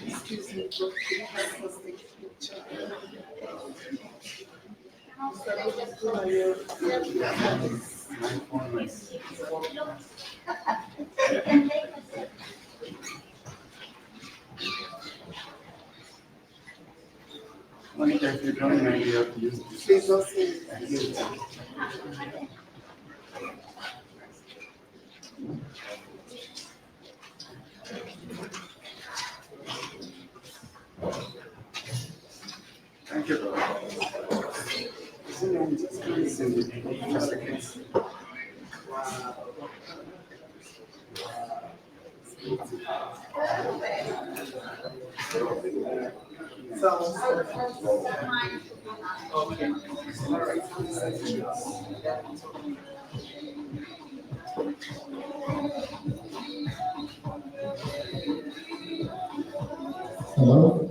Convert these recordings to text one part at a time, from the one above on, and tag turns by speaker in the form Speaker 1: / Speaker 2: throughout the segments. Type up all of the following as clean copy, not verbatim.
Speaker 1: Excuse me, can you help us take a picture?
Speaker 2: Monica, if you don't mind, you have to use this.
Speaker 1: Please don't say it.
Speaker 2: Thank you, brother. Just listen, just a case.
Speaker 1: Okay. All right.
Speaker 3: Hello?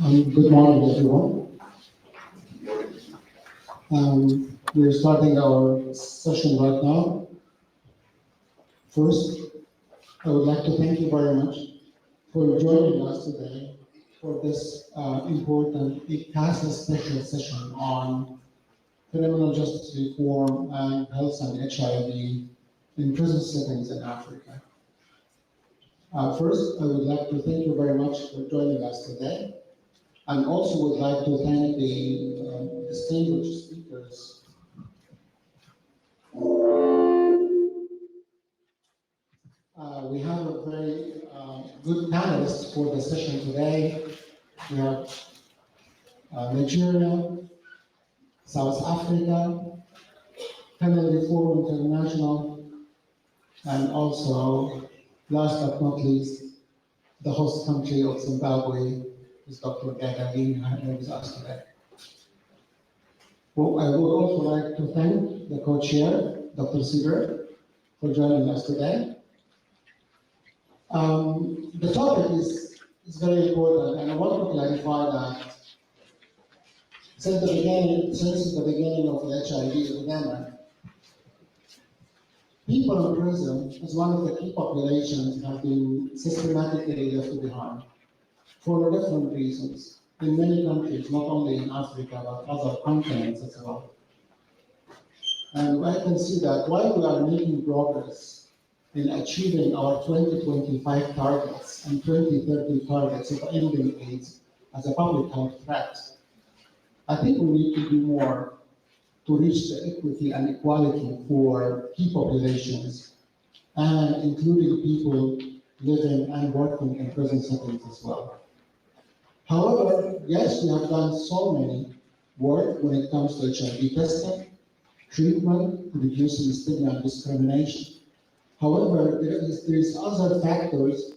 Speaker 3: Good morning, everyone. We're starting our session right now. First, I would like to thank you very much for joining us today for this important ICASA special session on criminal justice reform and health and HIV in prison settings in Africa. First, I would like to thank you very much for joining us today. And also would like to thank the distinguished speakers. We have a very good panelists for the session today. We have Nigeria, South Africa, Criminal Reform International, and also, last but not least, the host country of Zimbabwe, is Dr. Gagalin, who is us today. Well, I would also like to thank the co-chair, Dr. Sieber, for joining us today. The topic is very important, and I want to clarify that since the beginning of the HIV epidemic, people in prison, as one of the key populations, have been systematically left behind for different reasons in many countries, not only in Africa, but other continents as well. And I can see that while we are making progress in achieving our 2025 targets and 2030 targets of ending AIDS as a public health threat, I think we need to do more to reach the equity and equality for key populations, and including people living and working in prison settings as well. However, yes, we have done so many work when it comes to HIV testing, treatment, reducing stigma and discrimination. However, there is other factors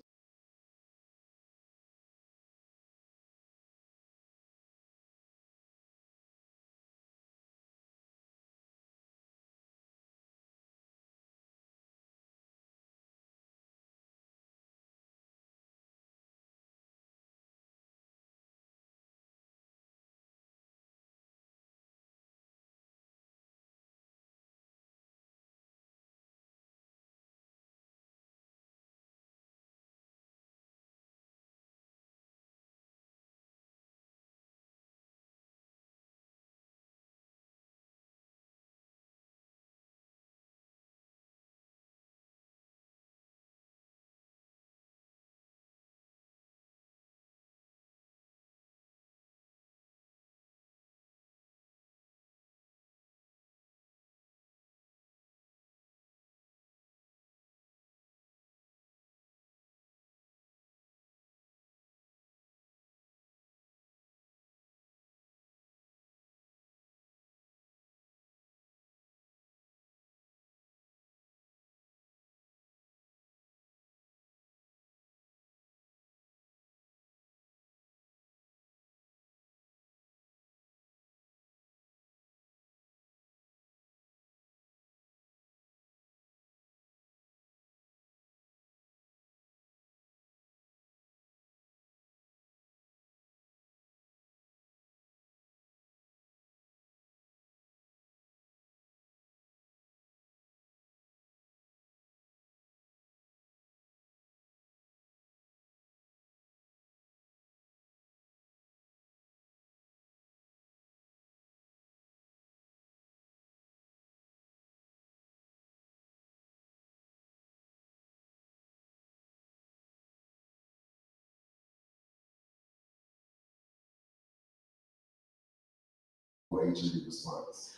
Speaker 4: HIV response.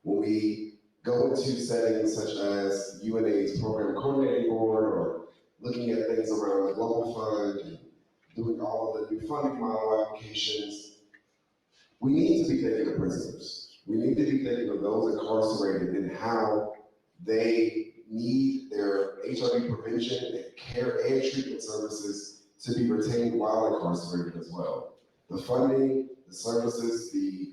Speaker 4: When we go into settings such as UNAIDS Program Coordinating Board, or looking at things around the Global Fund, and doing all of the new funding model applications, we need to be thinking of prisoners. We need to be thinking of those incarcerated and how they need their HIV prevention and care and treatment services to be retained while incarcerated as well. The funding, the services, the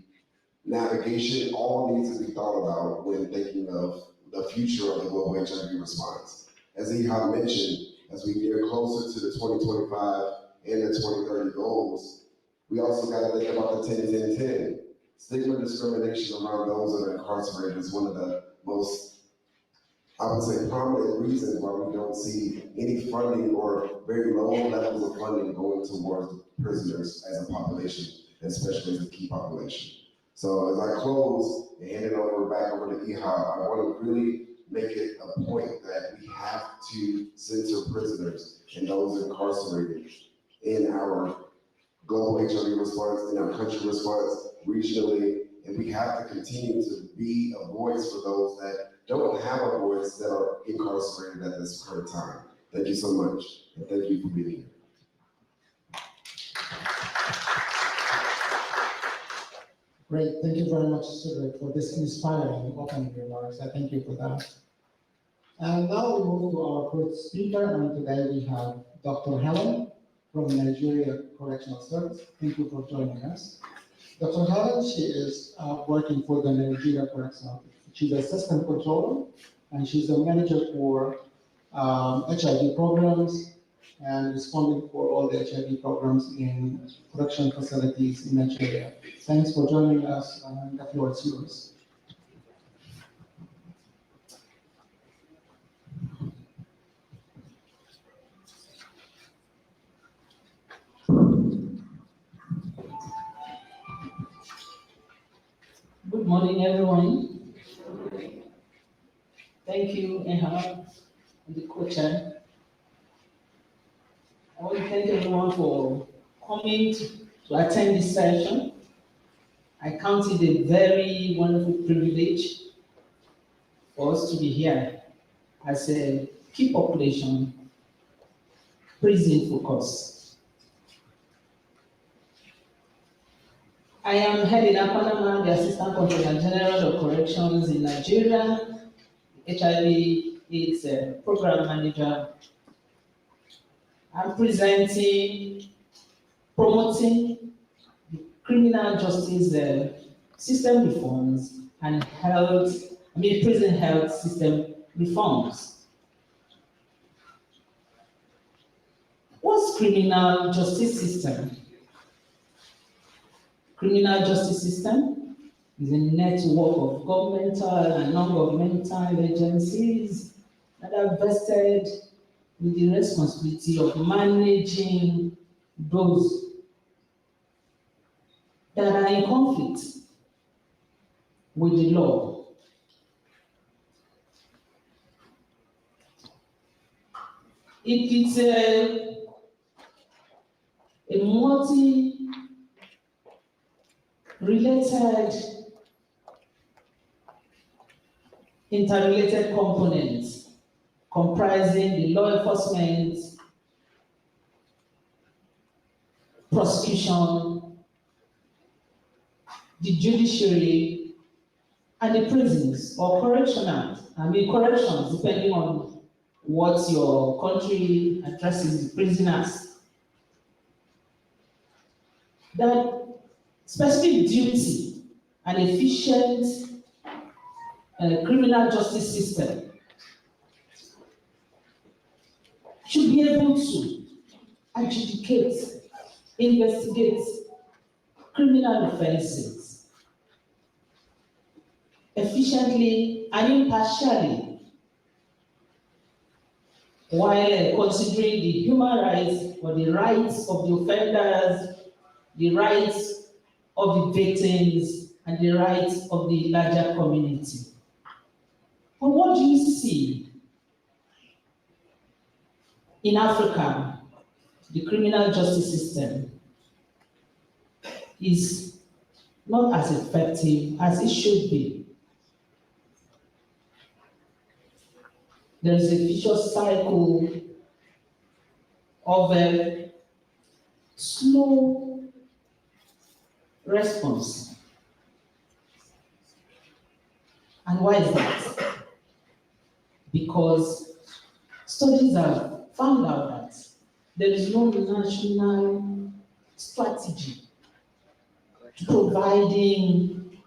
Speaker 4: navigation all needs to be thought about when thinking of the future of the global HIV response. As Ihab mentioned, as we near closer to the 2025 and the 2030 goals, we also got to think about the 10-10-10. Stigma discrimination around those that are incarcerated is one of the most, I would say, prominent reasons why we don't see any funding or very low levels of funding going towards prisoners as a population, especially as a key population. So as I close and hand it back over to Ihab, I want to really make it a point that we have to center prisoners and those incarcerated in our global HIV response, in our country response, regionally, and we have to continue to be a voice for those that don't have a voice that are incarcerated at this current time. Thank you so much, and thank you for being here.
Speaker 3: Great, thank you very much, Cedric, for this inspiring opening remarks. I thank you for that. And now we move to our first speaker, and today we have Dr. Helen from Nigeria Correctional Service. Thank you for joining us. Dr. Helen, she is working for the Nigeria Correctional. She's assistant controller, and she's the manager for HIV programs, and responding for all the HIV programs in correction facilities in Nigeria. Thanks for joining us, and the floor is yours.
Speaker 5: Good morning, everyone. Thank you, Ihab, and the co-chair. I want to thank everyone for coming to attend this session. I count it a very wonderful privilege for us to be here as a key population prison focus. I am Helen Apanama, the Assistant Controller General of Corrections in Nigeria, HIV/AIDS Program Manager. I'm presenting, promoting the criminal justice system reforms and prison health system reforms. What's criminal justice system? Criminal justice system is a network of governmental and non-governmental agencies that are vested with the responsibility of managing those that are in conflict with the law. It is a multi-related, interrelated components comprising the law enforcement, prosecution, the judiciary, and the prisons or corrections, depending on what your country addresses the prisoners. That specific duty and efficient criminal justice system should be able to adjudicate, investigate criminal offenses efficiently and impartially, while considering the human rights or the rights of the offenders, the rights of the victims, and the rights of the larger community. But what do you see? In Africa, the criminal justice system is not as effective as it should be. There is a vicious cycle of a slow response. And why is that? Because studies have found out that there is no national strategy to providing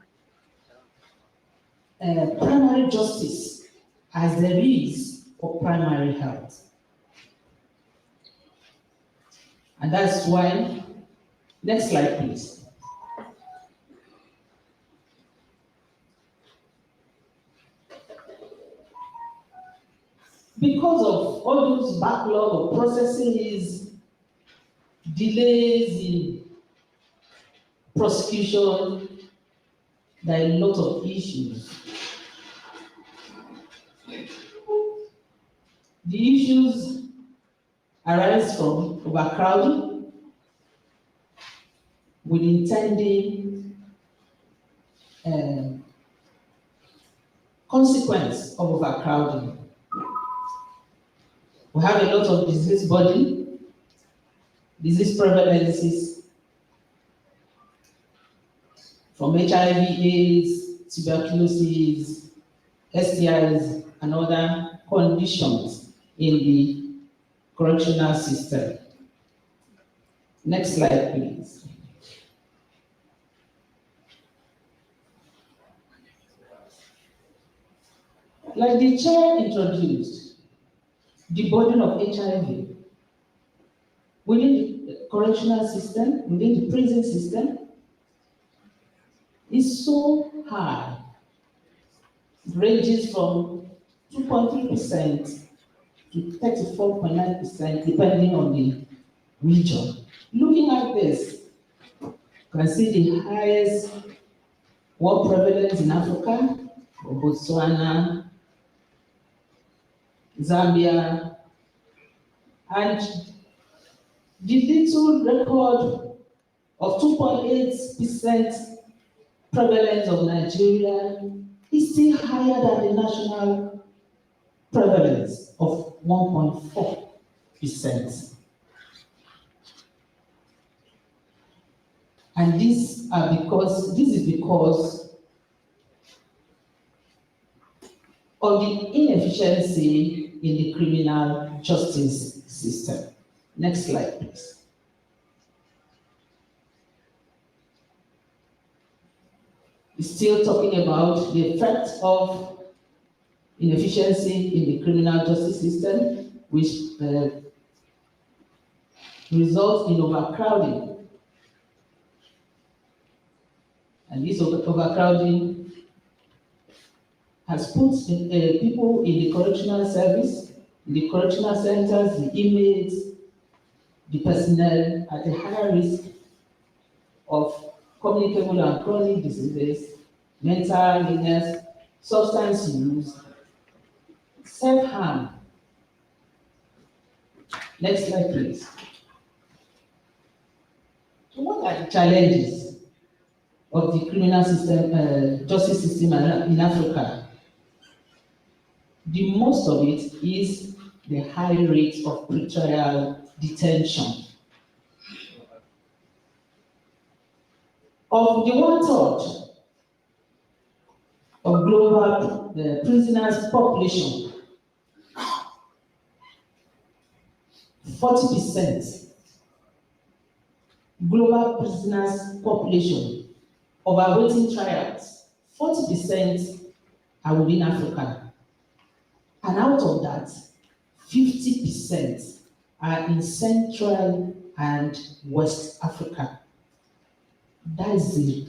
Speaker 5: primary justice as there is for primary health. And that's why, next slide please. Because of all those backlog of processes, delays in prosecution, there are a lot of issues. The issues arise from overcrowding, with intending consequence of overcrowding. We have a lot of disease burden, disease prevalences from HIV/AIDS, tuberculosis, STIs, and other conditions in the correctional system. Next slide, please. Like the chair introduced, the burden of HIV within the correctional system, within the prison system, is so high. It ranges from 2.3% to 34.9%, depending on the region. Looking at this, you can see the highest war prevalence in Africa, Botswana, Zambia, and the little record of 2.8% prevalence of Nigeria is still higher than the national prevalence of 1.4%. And this is because of the inefficiency in the criminal justice system. Next slide, please. We're still talking about the effect of inefficiency in the criminal justice system, which results in overcrowding. And this overcrowding has put people in the correctional service, in the correctional centers, the inmates, the personnel at a higher risk of communicable and chronic diseases, mental illness, substance use, self-harm. Next slide, please. So what are the challenges of the criminal system, justice system in Africa? The most of it is the high rate of pretrial detention. Of the 1/3 of global prisoners population, 40% global prisoners population of awaiting trials, 40% are within Africa. And out of that, 50% are in Central and West Africa. That is the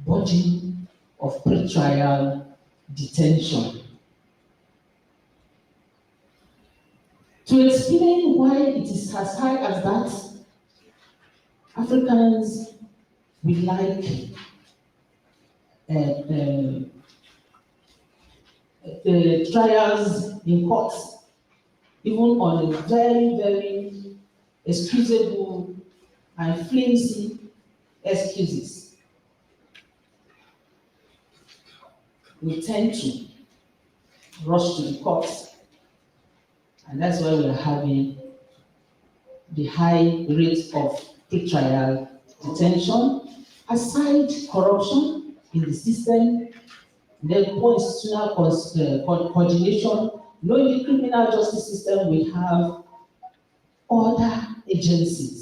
Speaker 5: burden of pretrial detention. To explain why it is as high as that, Africans would like the trials in courts, even on a very, very excusable and flimsy excuses. We tend to rush to the courts, and that's why we are having the high rate of pretrial detention. Aside corruption in the system, the poor institutional coordination, knowing the criminal justice system, we have other agencies.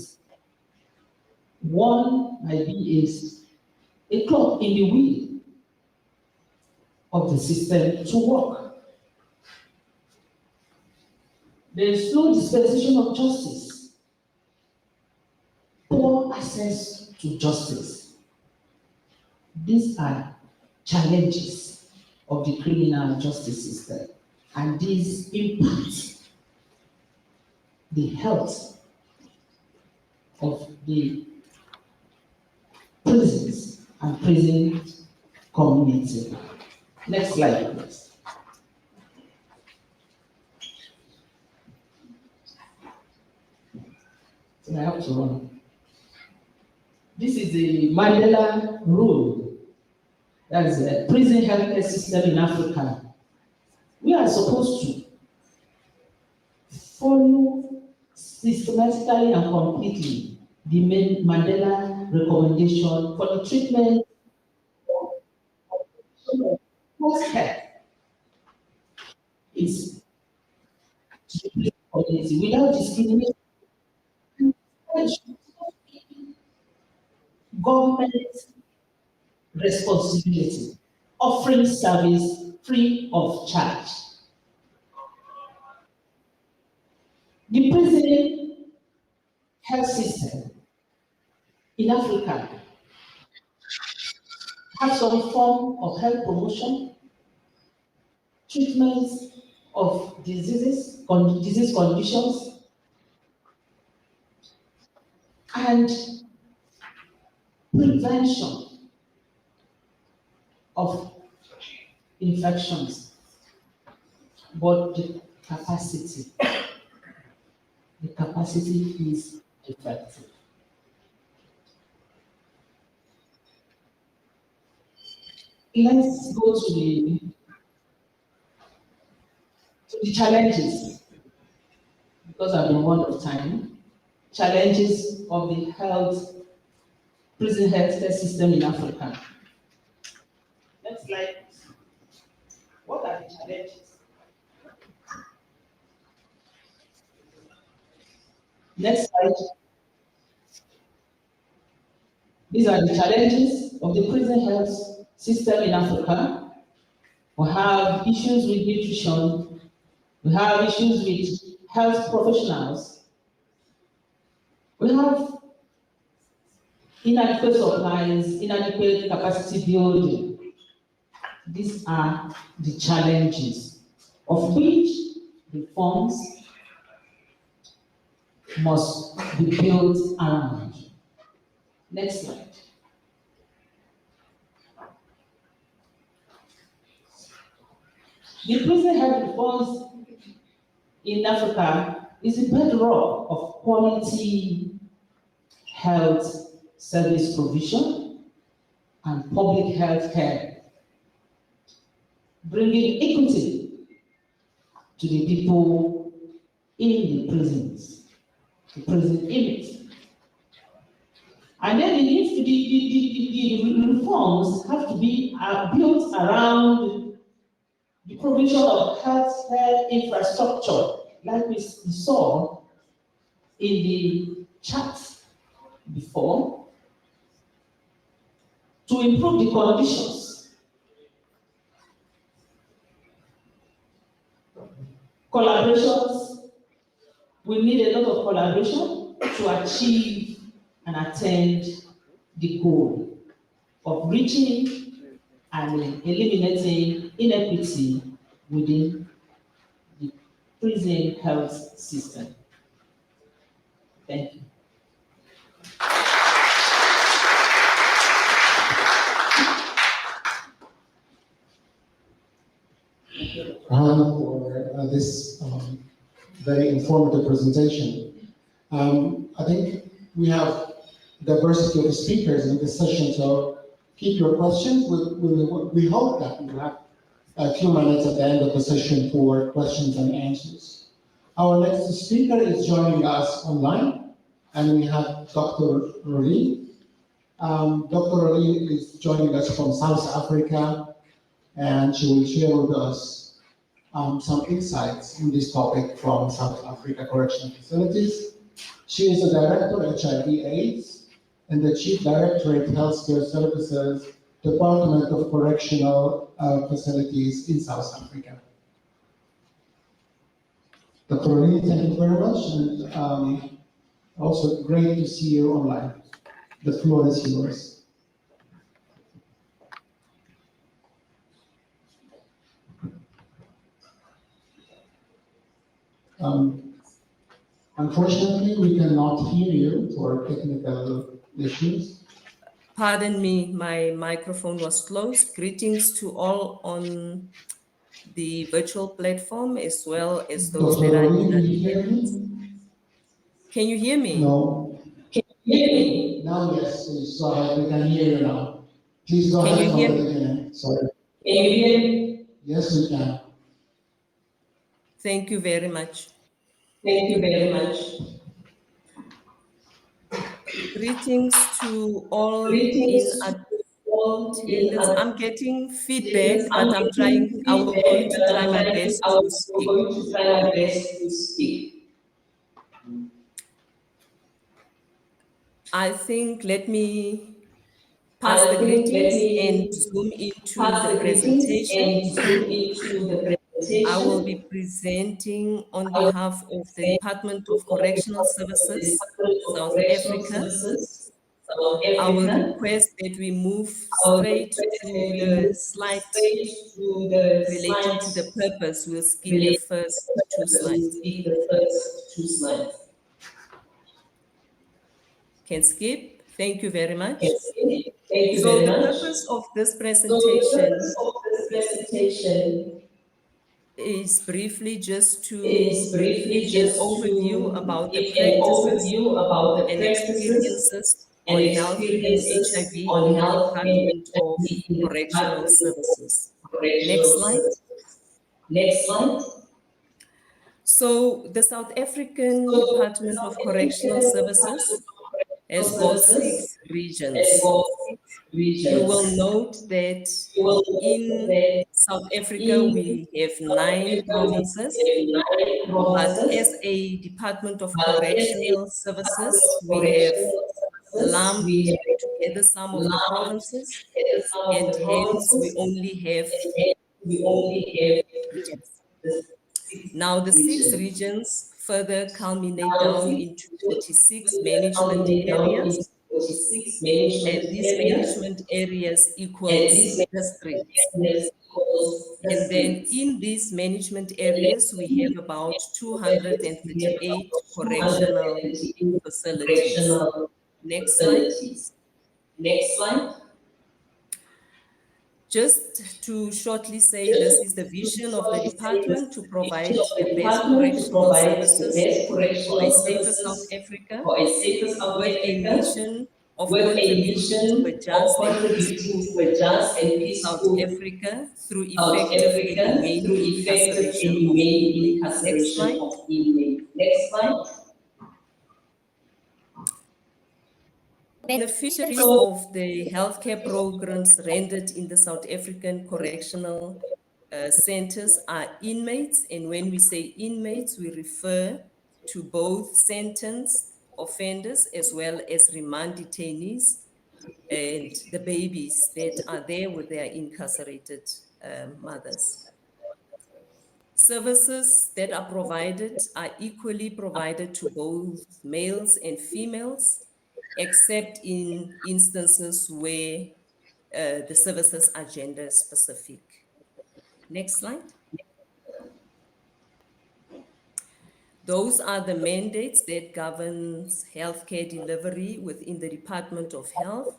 Speaker 5: One might be a clock in the wheel of the system to work. There is slow dispensation of justice, poor access to justice. These are challenges of the criminal justice system, and these impact the health of the prisons and prison community. Next slide, please. So I have to run. This is the Mandela Rule. That's a prison healthcare system in Africa. We are supposed to follow systematically and completely the main Mandela recommendation for the treatment of post-health. It's without discrimination. Government responsibility, offering service free of charge. The prison health system in Africa has some form of health promotion, treatment of disease conditions, and prevention of infections, but the capacity is effective. let's go to the challenges, because I've been one of time. Challenges of the prison healthcare system in Africa. Next slide. What are the challenges? Next slide. These are the challenges of the prison health system in Africa. We have issues with nutrition. We have issues with health professionals. We have inadequate supplies, inadequate capacity building. These are the challenges of which reforms must be built around. Next slide. The prison health reforms in Africa is a bedrock of quality health service provision and public health care, bringing equity to the people in the prisons, the prison inmates. And then the reforms have to be built around the provision of healthcare infrastructure, like we saw in the chat before, to improve the conditions. Collaborations, we need a lot of collaboration to achieve and attain the goal of reaching and eliminating inequity within the prison health system. Thank you.
Speaker 3: For this very informative presentation. I think we have diversity of speakers in this session, so keep your questions. We hope that we have a few minutes at the end of the session for questions and answers. Our next speaker is joining us online, and we have Dr. Roline. Dr. Roline is joining us from South Africa, and she will share with us some insights in this topic from South Africa Correctional Facilities. She is the Director of HIV/AIDS and the Chief Directorate Healthcare Services, Department of Correctional Facilities in South Africa. Dr. Roline, thank you very much, and also great to see you online. The floor is yours. Unfortunately, we cannot hear you for technical issues.
Speaker 6: Pardon me, my microphone was closed. Greetings to all on the virtual platform as well as those
Speaker 3: Dr.
Speaker 6: that are
Speaker 3: Roline,
Speaker 6: in.
Speaker 3: can you hear me?
Speaker 6: Can you hear me?
Speaker 3: No.
Speaker 6: Can you hear me?
Speaker 3: Now, yes, please. Sorry, we can hear you now. Please go
Speaker 6: Can
Speaker 3: ahead
Speaker 6: you
Speaker 3: from
Speaker 6: hear
Speaker 3: the
Speaker 6: me?
Speaker 3: beginning. Sorry.
Speaker 6: Can you hear me?
Speaker 3: Yes, we can.
Speaker 6: Thank you very much. Thank you very much. Greetings to all in attendance. I'm getting feedback, but I will going to try my best to speak. I think let me pass the greetings and zoom into the presentation. I will be presenting on behalf of the Department of Correctional Services, South Africa. I will request that we move straight to the slide relating to the purpose. We'll skip the first two slides. Can skip. Thank you very much. So the purpose of this presentation is briefly just to give an overview about the practices and experiences on health and HIV in the Department of Correctional Services. Next slide.
Speaker 5: Next slide.
Speaker 6: So the South African Department of Correctional Services has got 6 regions. You will note that in South Africa we have 9 provinces, but as a Department of Correctional Services, we have lumped together some of the provinces, and hence we only have regions. Now the 6 regions further culminate down into 46 management areas, and these management areas equals districts. And then in these management areas, we have about 238 correctional facilities. Next slide.
Speaker 5: Next slide.
Speaker 6: Just to shortly say, this is the vision of the department to provide the best correctional services for a safer South Africa, with a mission of contributing to a just and peaceful South Africa through effective and humane incarceration of inmates. Next slide.
Speaker 5: Next slide.
Speaker 6: Beneficiaries of the healthcare programs rendered in the South African correctional centers are inmates, and when we say inmates, we refer to both sentenced offenders as well as remand detainees and the babies that are there with their incarcerated mothers. Services that are provided are equally provided to both males and females, except in instances where the services are gender specific. Next slide. Those are the mandates that governs healthcare delivery within the Department of Health.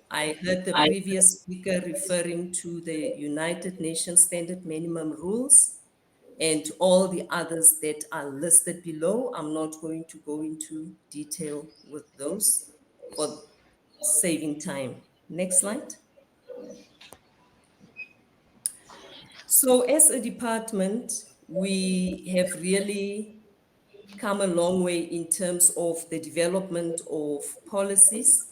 Speaker 6: I heard the previous speaker referring to the United Nations Standard Minimum Rules and all the others that are listed below. I'm not going to go into detail with those for saving time. Next slide. So as a department, we have really come a long way in terms of the development of policies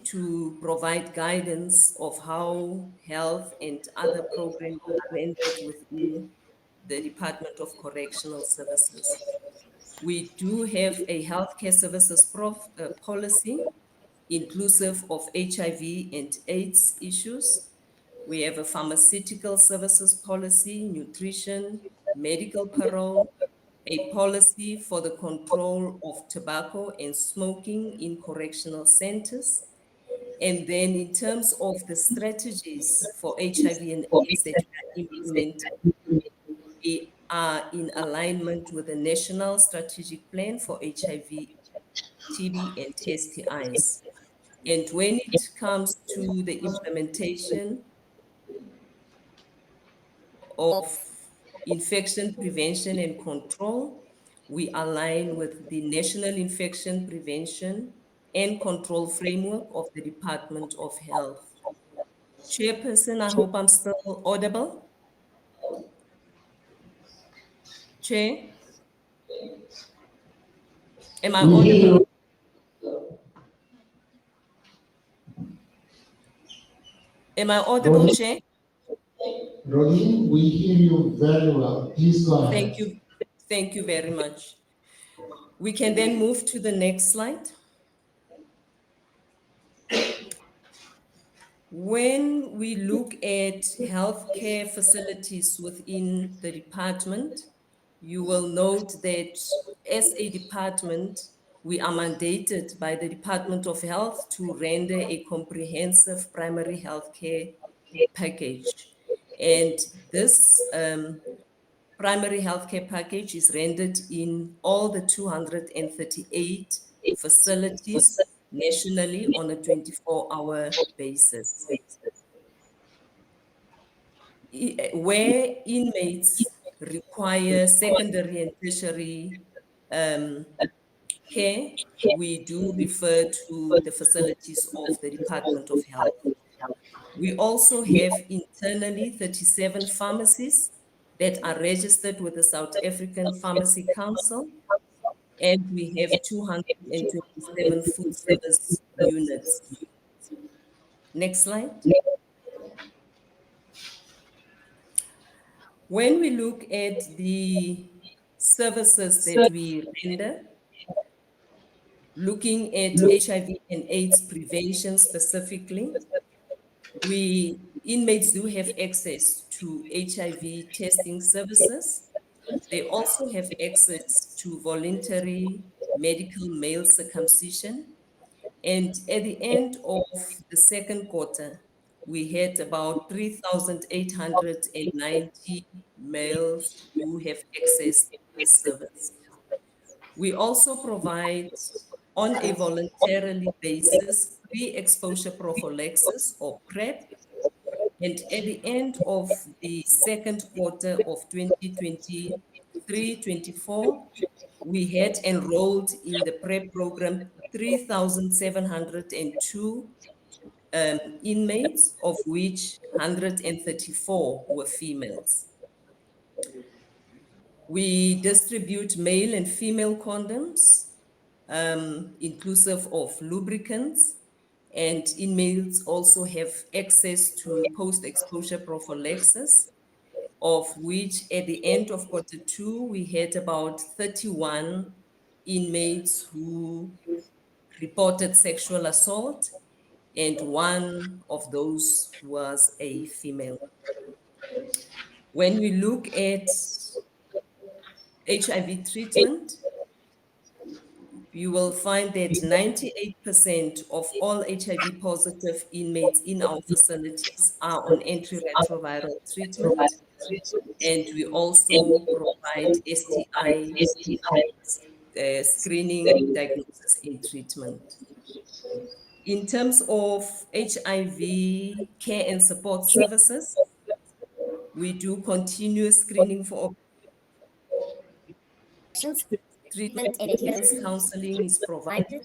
Speaker 6: to provide guidance of how health and other programs are rendered within the Department of Correctional Services. We do have a healthcare services policy inclusive of HIV and AIDS issues. We have a pharmaceutical services policy, nutrition, medical parole, a policy for the control of tobacco and smoking in correctional centers. And then in terms of the strategies for HIV and AIDS that we are implementing, we are in alignment with the National Strategic Plan for HIV, TB, and STIs. And when it comes to the implementation of infection prevention and control, we align with the National Infection Prevention and Control Framework of the Department of Health. Chairperson, I hope I'm still audible. Chair? Am I audible? Am I audible, Chair?
Speaker 3: Rodin, we hear you very well. Please go ahead.
Speaker 6: Thank you. Thank you very much. We can then move to the next slide. When we look at healthcare facilities within the department, you will note that as a department, we are mandated by the Department of Health to render a comprehensive primary healthcare package. And this primary healthcare package is rendered in all the 238 facilities nationally on a 24-hour basis. Where inmates require secondary and tertiary care, we do refer to the facilities of the Department of Health. We also have internally 37 pharmacies that are registered with the South African Pharmacy Council, and we have 227 food service units. Next slide. When we look at the services that we render, looking at HIV and AIDS prevention specifically, inmates do have access to HIV testing services. They also have access to voluntary medical male circumcision. And at the end of the second quarter, we had about 3,890 males who have access to this service. We also provide, on a voluntarily basis, pre-exposure prophylaxis or PrEP. And at the end of the second quarter of 2023-24, we had enrolled in the PrEP program 3,702 inmates, of which 134 were females. We distribute male and female condoms, inclusive of lubricants, and inmates also have access to post-exposure prophylaxis, of which at the end of quarter 2, we had about 31 inmates who reported sexual assault, and one of those was a female. When we look at HIV treatment, you will find that 98% of all HIV positive inmates in our facilities are on antiretroviral treatment, and we also provide STI screening, diagnosis, and treatment. In terms of HIV care and support services, we do continuous screening for treatment and adherence counseling is provided.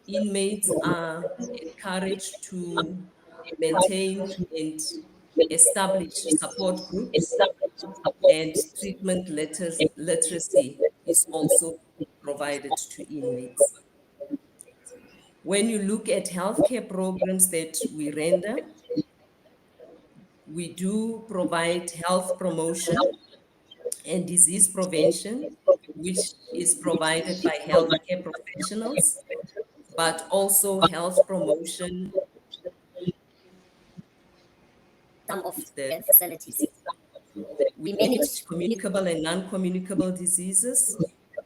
Speaker 6: Inmates are encouraged to maintain and establish support groups, and treatment literacy is also provided to inmates. When you look at healthcare programs that we render, we do provide health promotion and disease prevention, which is provided by healthcare professionals, but also health promotion some of the facilities. We manage communicable and non-communicable diseases.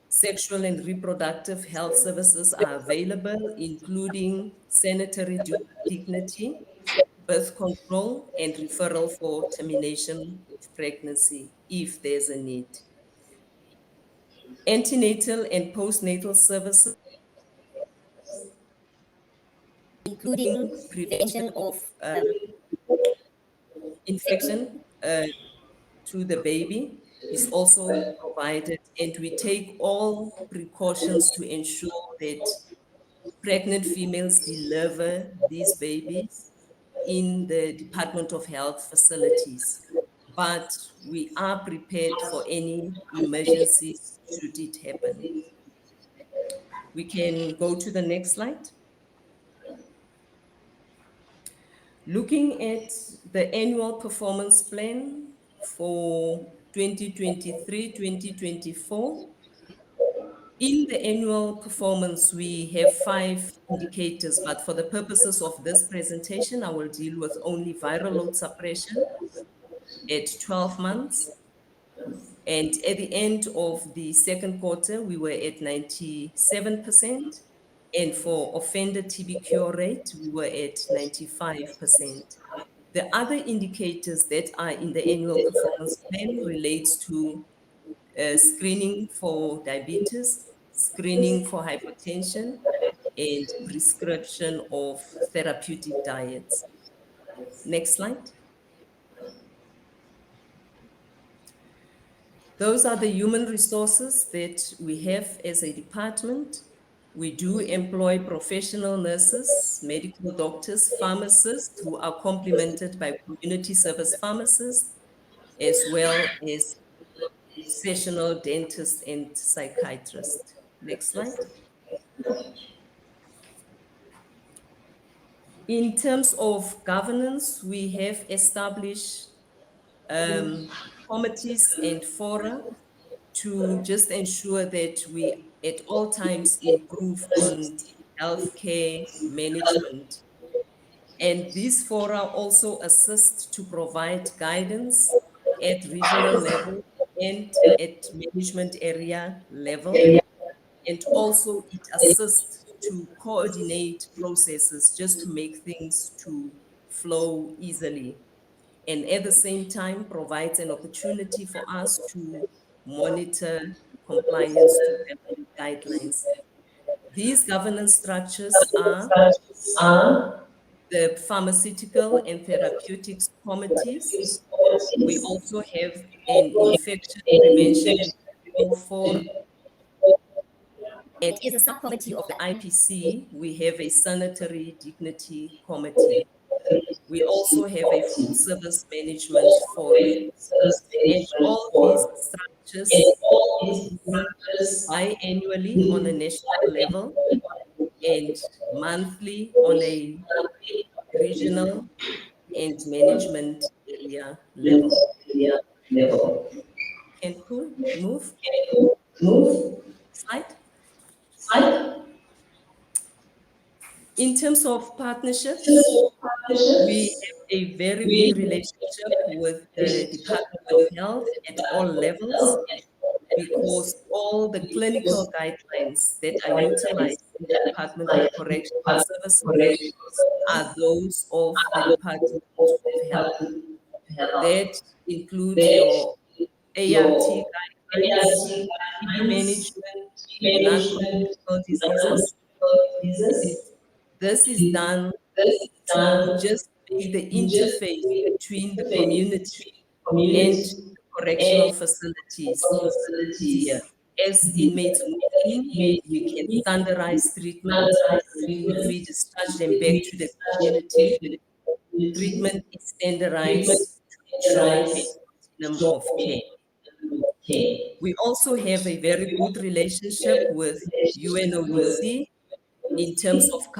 Speaker 6: Sexual and reproductive health services are available, including sanitary dignity, birth control, and referral for termination of pregnancy if there's a need. Antenatal and postnatal services, including prevention of infection to the baby, is also provided, and we take all precautions to ensure that pregnant females deliver these babies in the Department of Health facilities. But we are prepared for any emergencies should it happen. We can go to the next slide. Looking at the annual performance plan for 2023-2024, in the annual performance, we have 5 indicators, but for the purposes of this presentation, I will deal with only viral load suppression at 12 months. And at the end of the second quarter, we were at 97%. And for offender TB cure rate, we were at 95%. The other indicators that are in the annual performance plan relates to screening for diabetes, screening for hypertension, and prescription of therapeutic diets. Next slide. Those are the human resources that we have as a department. We do employ professional nurses, medical doctors, pharmacists who are complemented by community service pharmacists, as well as sessional dentists and psychiatrists. Next slide. In terms of governance, we have established committees and fora to just ensure that we at all times improve on healthcare management. And these fora also assist to provide guidance at regional level and at management area level. And also it assists to coordinate processes just to make things to flow easily. And at the same time provides an opportunity for us to monitor compliance to relevant guidelines. These governance structures are the pharmaceutical and therapeutics committees. We also have an infection prevention and control forum. And as a subcommittee of the IPC, we have a sanitary dignity committee. We also have a food service management forum. And all these structures biannually on a national level and monthly on a regional and management area level. Can you move? Slide. In terms of partnerships, we have a very good relationship with the Department of Health at all levels because all the clinical guidelines that are utilized in the Department of Correctional Services are those of the Department of Health. That includes your ART guidelines, TB management, non-communicable diseases. This is done to just be the interface between the community and correctional facilities here. As inmates move in, we can standardize treatment. If we discharge them back to the community, treatment is standardized to ensure a continuum of care. We also have a very good relationship with UNODC in terms of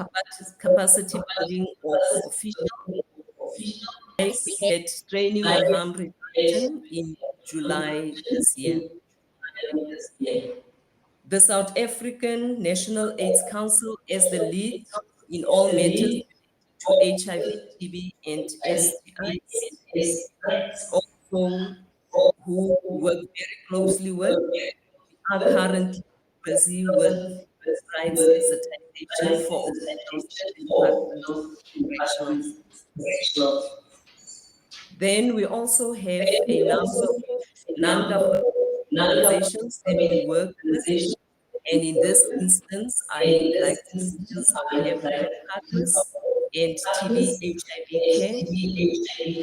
Speaker 6: capacity building of officials. We had training on harm reduction in July this year. The South African National AIDS Council as the lead in all matters to HIV, TB, and STIs, also who work very closely with, are currently busy with rights sensitization for correctional. Then we also have a number of non-government organizations that we work with. And in this instance, I like to introduce our African partners and TB HIV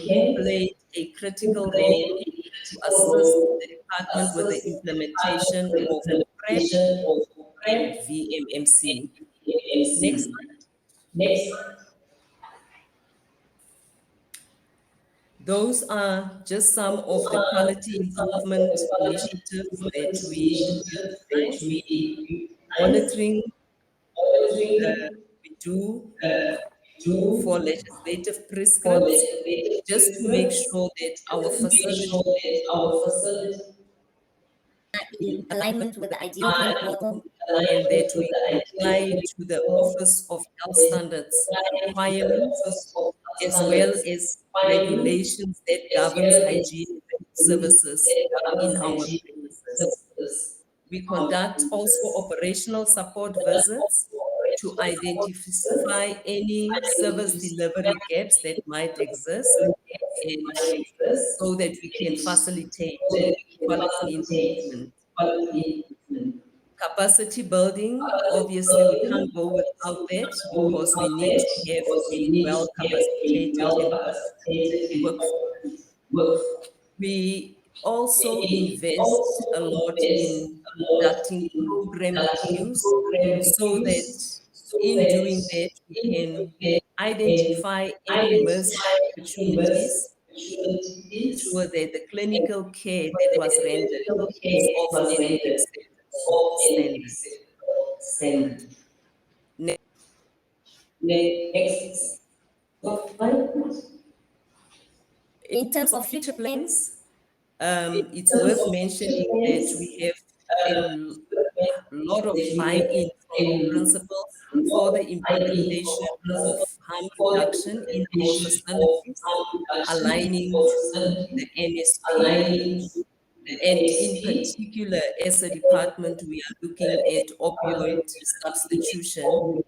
Speaker 6: care played a critical role to assist the department with the implementation of PrEP and VMMC. Next slide. Those are just some of the quality improvement initiatives that we monitoring we do for legislative prescripts just to make sure that our facility
Speaker 7: in alignment with the ideal clinic model
Speaker 6: and that we apply to the Office of Health Standards requirements as well as regulations that governs hygiene services in our premises. We conduct also operational support visits to identify any service delivery gaps that might exist and so that we can facilitate quality improvement. Capacity building, obviously we can't go without that because we need to have a well-capacitated workforce. We also invest a lot in conducting program reviews so that in doing that we can identify any missed opportunities, ensure that the clinical care that was rendered is of an acceptable standard. Next slide. In terms of future plans, it's worth mentioning that we have a lot of buy-in from principals for the implementation of harm reduction in our facilities, aligning to the NSP. And in particular, as a department, we are looking at opioid substitution.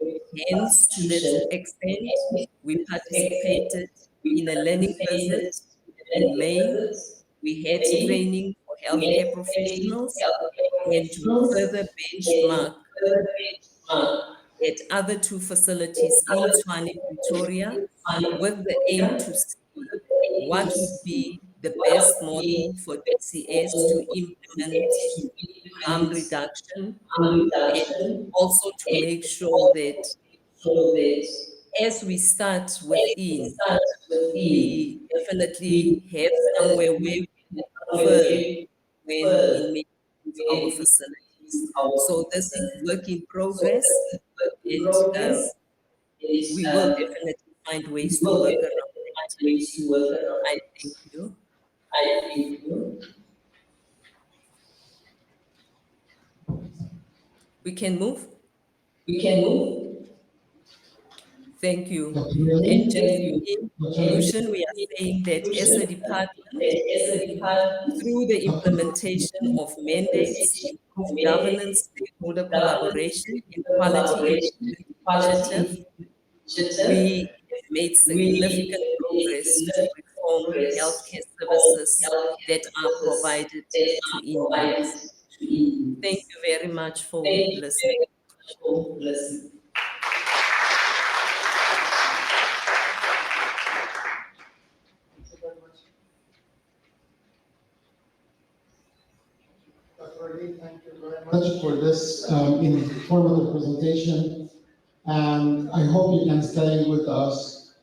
Speaker 6: Hence, to this extent, we participated in a learning visit in May. We had training for healthcare professionals and to further benchmark at other two facilities in Tshwane, Pretoria, with the aim to see what would be the best model for DCS to implement harm reduction, and also to make sure that as we start within, we definitely have somewhere where we prefer when in making our facilities. So this is work in progress, and we will definitely find ways to work around that. I thank you. We can move. Thank you. And just in conclusion, we are saying that as a department, through the implementation of mandates, improved governance, stakeholder collaboration, and quality initiative, we have made significant progress to reform healthcare services that are provided to Indians. Thank you very much for listening.
Speaker 3: Thank you very much for this informative presentation. And I hope you can stay with us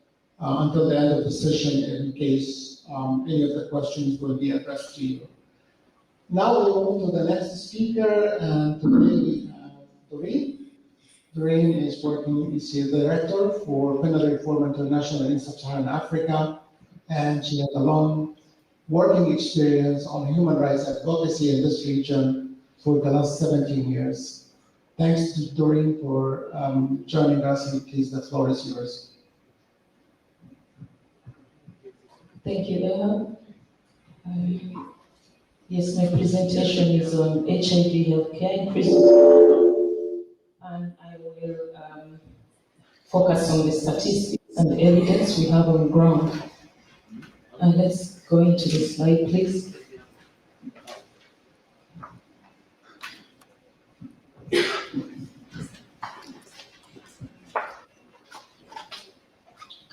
Speaker 3: until the end of the session in case any of the questions will be addressed to you. Now we will move to the next speaker, and today we have Doreen. Doreen is the Director for Penal Reform International in Sub-Saharan Africa, and she has a long working experience on human rights advocacy in this region for the last 17 years. Thanks to Doreen for joining us, and please, the floor is yours.
Speaker 5: Thank you, Leha. Yes, my presentation is on HIV healthcare in prison, and I will focus on the statistics and the evidence we have on ground. And let's go into the slide, please.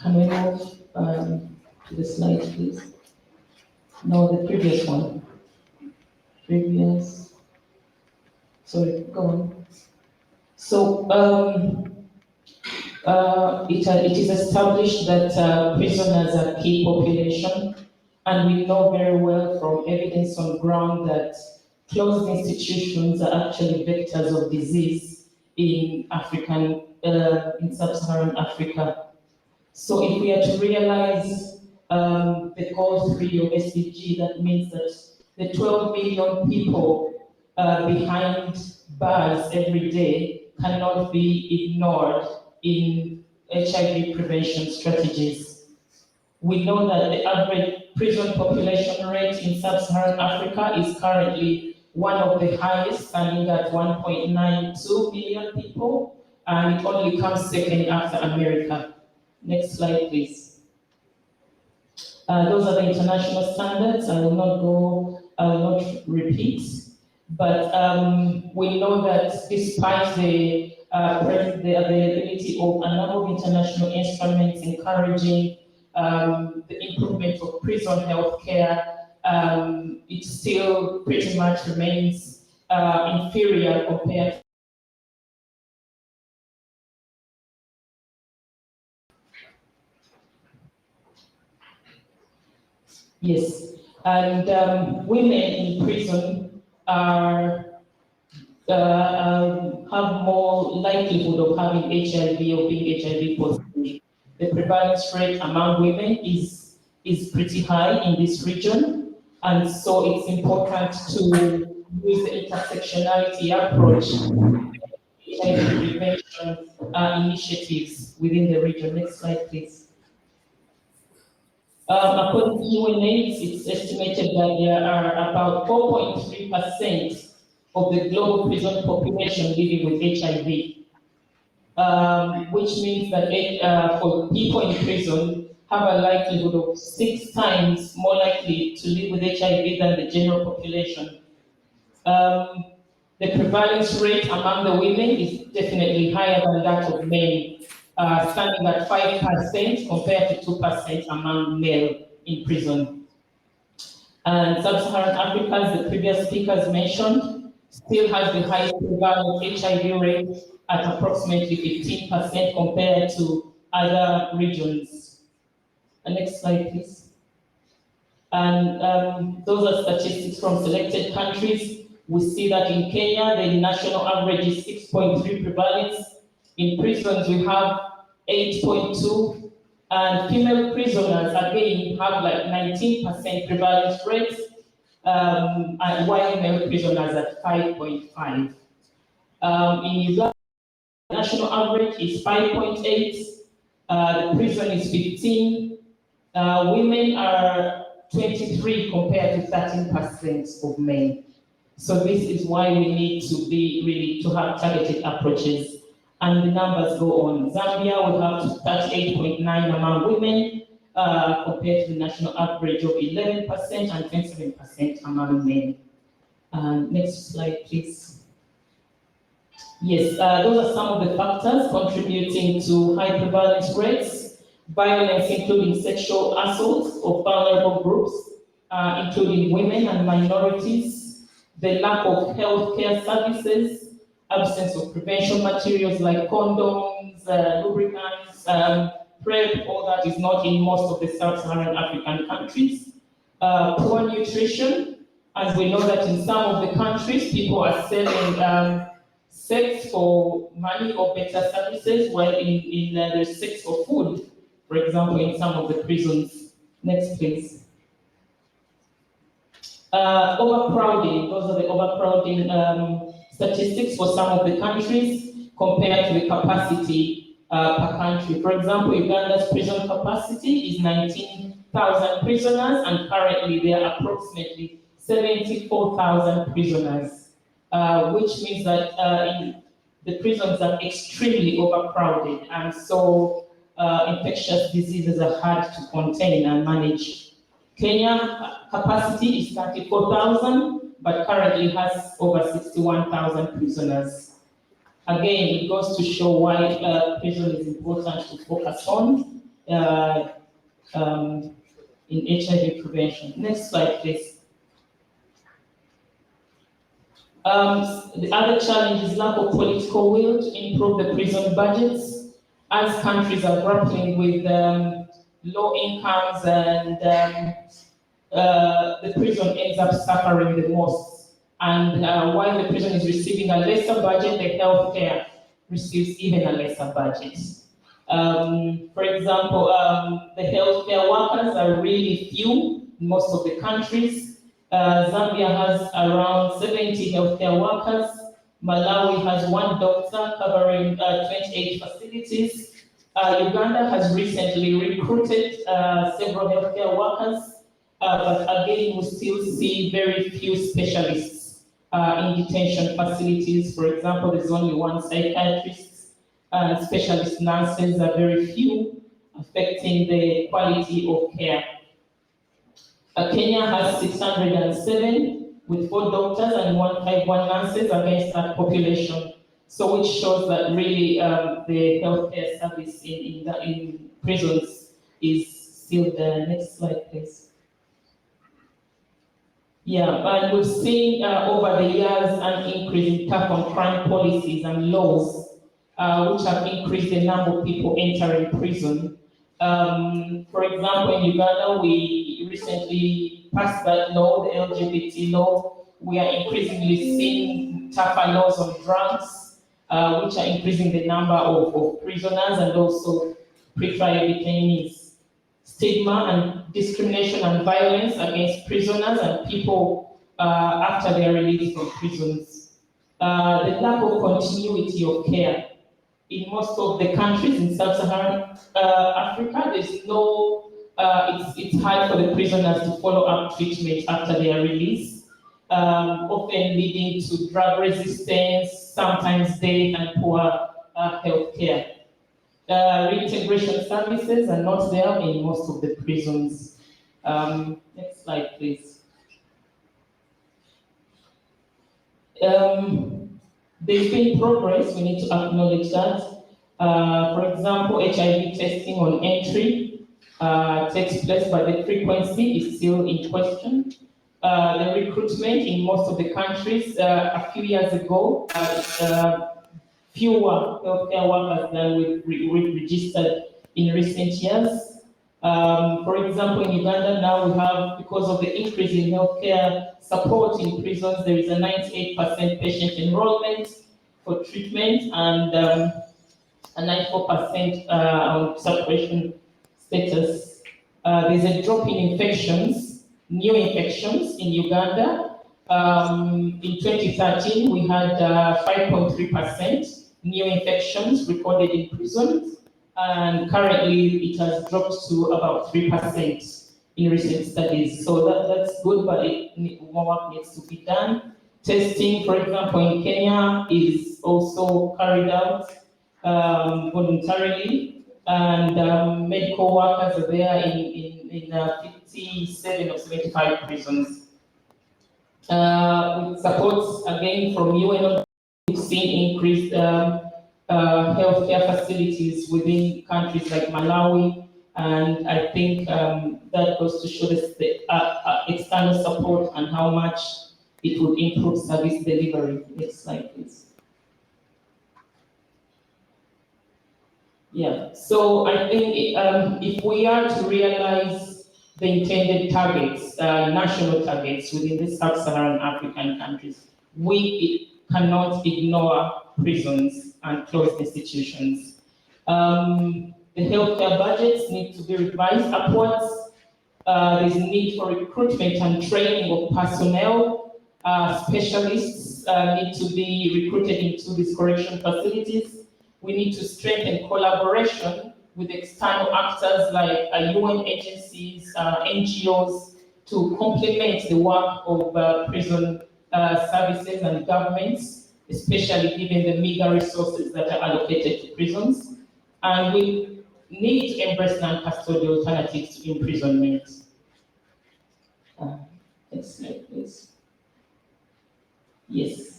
Speaker 5: Can we move to the slide, please? No, the previous one. Sorry, go on. So, it is established that prisoners are key population, and we know very well from evidence on ground that closed institutions are actually vectors of disease in sub-Saharan Africa. So if we are to realize the goal 3 of SDG, that means that the 12 million people behind bars every day cannot be ignored in HIV prevention strategies. We know that the average prison population rate in sub-Saharan Africa is currently one of the highest, standing at 1.92 million people, and it only comes second after America. Next slide, please. Those are the international standards. I will not repeat, but we know that despite the availability of a number of international instruments encouraging the improvement of prison health care, it still pretty much remains inferior compared. Yes, and women in prison are have more likelihood of having HIV or being HIV positive. The prevalence rate among women is pretty high in this region, and so it's important to use the intersectionality approach, HIV prevention initiatives within the region. Next slide, please. According to UNAIDS, it's estimated that there are about 4.3% of the global prison population living with HIV, which means that for people in prison have a likelihood of 6 times more likely to live with HIV than the general population. The prevalence rate among the women is definitely higher than that of men, standing at 5% compared to 2% among male in prison. And sub-Saharan Africa, as the previous speakers mentioned, still has the highest prevalent HIV rate at approximately 15% compared to other regions. Next slide, please. And those are statistics from selected countries. We see that in Kenya, the national average is 6.3 prevalence. In prisons, we have 8.2, and female prisoners, again, have like 19% prevalence rates, and while male prisoners at 5.5. In Uganda, the national average is 5.8, the prison is 15, women are 23 compared to 13% of men. So this is why we need to have targeted approaches. And the numbers go on. Zambia will have 38.9 among women, compared to the national average of 11% and 27% among men. Next slide, please. Yes, those are some of the factors contributing to high prevalence rates. Violence, including sexual assault of vulnerable groups, including women and minorities. The lack of healthcare services, absence of prevention materials like condoms, lubricants, PrEP, all that is not in most of the sub-Saharan African countries. Poor nutrition, as we know that in some of the countries, people are selling sex for money or better services, while there's sex for food, for example, in some of the prisons. Next, please. Overcrowding, those are the overcrowding statistics for some of the countries compared to the capacity per country. For example, Uganda's prison capacity is 19,000 prisoners, and currently there are approximately 74,000 prisoners, which means that the prisons are extremely overcrowded, and so infectious diseases are hard to contain and manage. Kenya capacity is 34,000, but currently has over 61,000 prisoners. Again, it goes to show why prison is important to focus on in HIV prevention. Next slide, please. The other challenge is lack of political will to improve the prison budgets, as countries are grappling with low incomes, and the prison ends up suffering the most. And while the prison is receiving a lesser budget, the healthcare receives even a lesser budget. For example, the healthcare workers are really few in most of the countries. Zambia has around 70 healthcare workers. Malawi has 1 doctor covering 28 facilities. Uganda has recently recruited several healthcare workers, but again, we still see very few specialists in detention facilities. For example, there's only 1 psychiatrist, and specialist nurses are very few, affecting the quality of care. Kenya has 607 with 4 doctors and 151 nurses against that population. So which shows that really the healthcare service in prisons is still there. Next slide, please. Yeah, and we've seen over the years an increase in tough on crime policies and laws, which have increased the number of people entering prison. For example, in Uganda, we recently passed that law, the LGBT law. We are increasingly seeing tougher laws on drugs, which are increasing the number of prisoners and also pre-trial detainees. Stigma and discrimination and violence against prisoners and people after their release from prisons. The lack of continuity of care. In most of the countries in sub-Saharan Africa, there's no, it's hard for the prisoners to follow up treatment after their release, often leading to drug resistance, sometimes death, and poor health care. Reintegration services are not there in most of the prisons. Next slide, please. There's been progress, we need to acknowledge that. For example, HIV testing on entry takes place, but the frequency is still in question. The recruitment in most of the countries a few years ago, fewer healthcare workers than we've registered in recent years. For example, in Uganda now we have, because of the increase in healthcare support in prisons, there is a 98% patient enrollment for treatment and a 94% on separation status. There's a drop in infections, new infections in Uganda. In 2013, we had 5.3% new infections recorded in prisons, and currently it has dropped to about 3% in recent studies. So that's good, but more work needs to be done. Testing, for example, in Kenya is also carried out voluntarily, and medical workers are there in 57 of 75 prisons. With support again from UN, we've seen increased healthcare facilities within countries like Malawi, and I think that goes to show us the external support and how much it would improve service delivery. Next slide, please. Yeah, so I think if we are to realize the intended targets, national targets within the sub-Saharan African countries, we cannot ignore prisons and closed institutions. The healthcare budgets need to be revised upwards. There's a need for recruitment and training of personnel. Specialists need to be recruited into these correction facilities. We need to strengthen collaboration with external actors like UN agencies, NGOs, to complement the work of prison services and governments, especially given the meager resources that are allocated to prisons. And we need to embrace non-custodial alternatives to imprisonment. Next slide, please. Yes.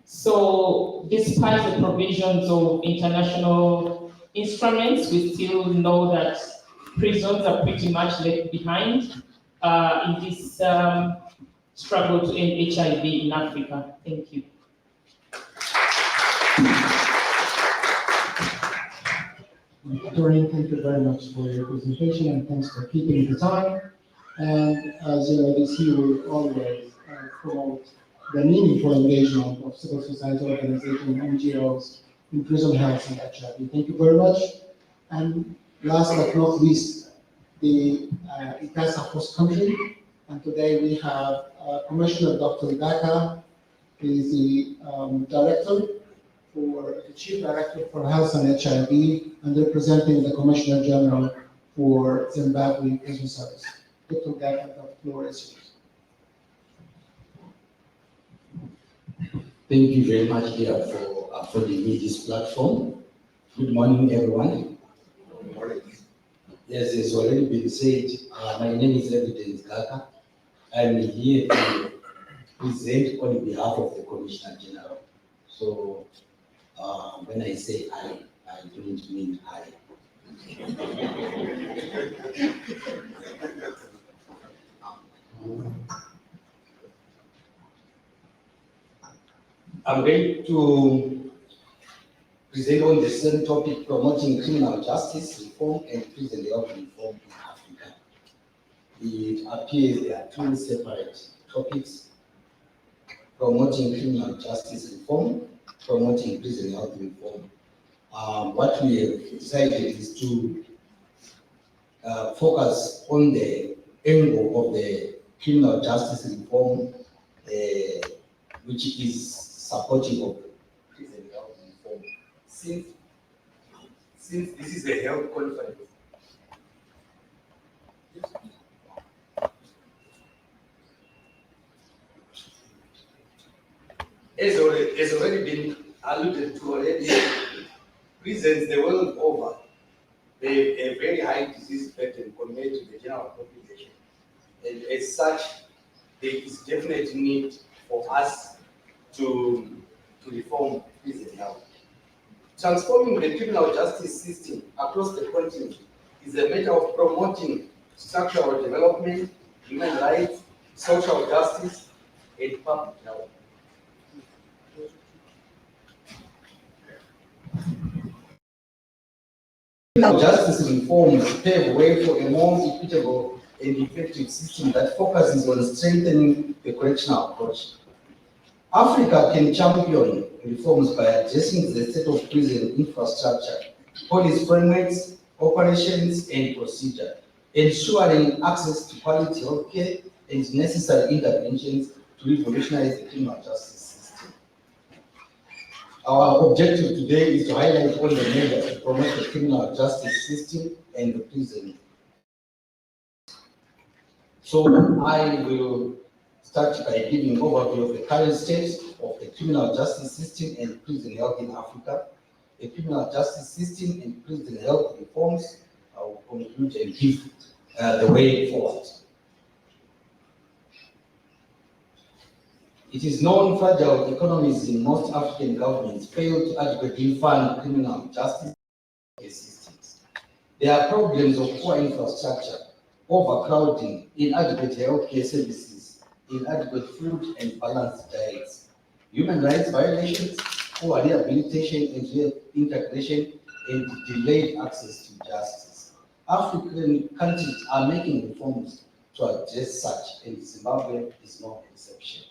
Speaker 5: So despite the provisions of international instruments, we still know that prisons are pretty much left behind in this struggle to end HIV in Africa. Thank you.
Speaker 3: Doreen, thank you very much for your presentation and thanks for keeping the time. And as you know, this year we always promote the meaningful engagement of civil society organizations and NGOs in prison health and HIV. Thank you very much. And last but not least, the ICASA host country. And today we have Commissioner Dr. Ngaka, who is the Chief Director for Health and HIV, and representing the Commissioner General for Zimbabwe Prison Service. Dr. Ngaka, the floor is yours.
Speaker 8: Thank you very much, dear, for affording me this platform. Good morning, everyone.
Speaker 4: Good morning.
Speaker 8: Yes, it's already been said. My name is Evidence Ngaka. I'm here to present on behalf of the Commissioner General. So when I say I don't mean I. I'm going to present on the same topic, promoting criminal justice reform and prison health reform in Africa. It appears there are two separate topics: promoting criminal justice reform, promoting prison health reform. What we have decided is to focus on the angle of the criminal justice reform, which is supportive of prison health reform. Since this is a health conference, as already been alluded to already, prisons the world over, they have a very high disease burden compared to the general population. And as such, there is definite need for us to reform prison health. Transforming the criminal justice system across the continent is a matter of promoting structural development, human rights, social justice, and public health. Criminal justice reforms pave way for a more equitable and effective system that focuses on strengthening the correctional approach. Africa can champion reforms by addressing the state of prison infrastructure, policy frameworks, operations, and procedure, ensuring access to quality healthcare and necessary interventions to revolutionize the criminal justice system. Our objective today is to highlight all the measures to promote the criminal justice system and the prison. So I will start by giving an overview of the current state of the criminal justice system and prison health in Africa, the criminal justice system and prison health reforms. I will conclude and give the way forward. It is known fragile economies in most African governments fail to adequately fund criminal justice systems. There are problems of poor infrastructure, overcrowding, inadequate healthcare services, inadequate food and balanced diets, human rights violations, poor rehabilitation and reintegration, and delayed access to justice. African countries are making reforms to address such, and Zimbabwe is no exception.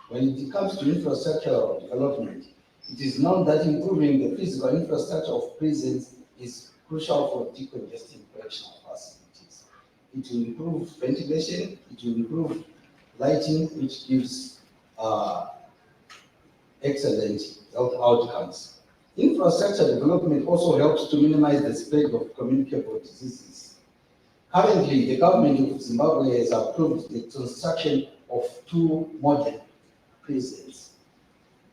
Speaker 8: When it comes to infrastructural development, it is known that improving the physical infrastructure of prisons is crucial for decongesting correctional facilities. It will improve ventilation, it will improve lighting, which gives excellent health outcomes. Infrastructure development also helps to minimize the spread of communicable diseases. Currently, the government of Zimbabwe has approved the construction of 2 modern prisons.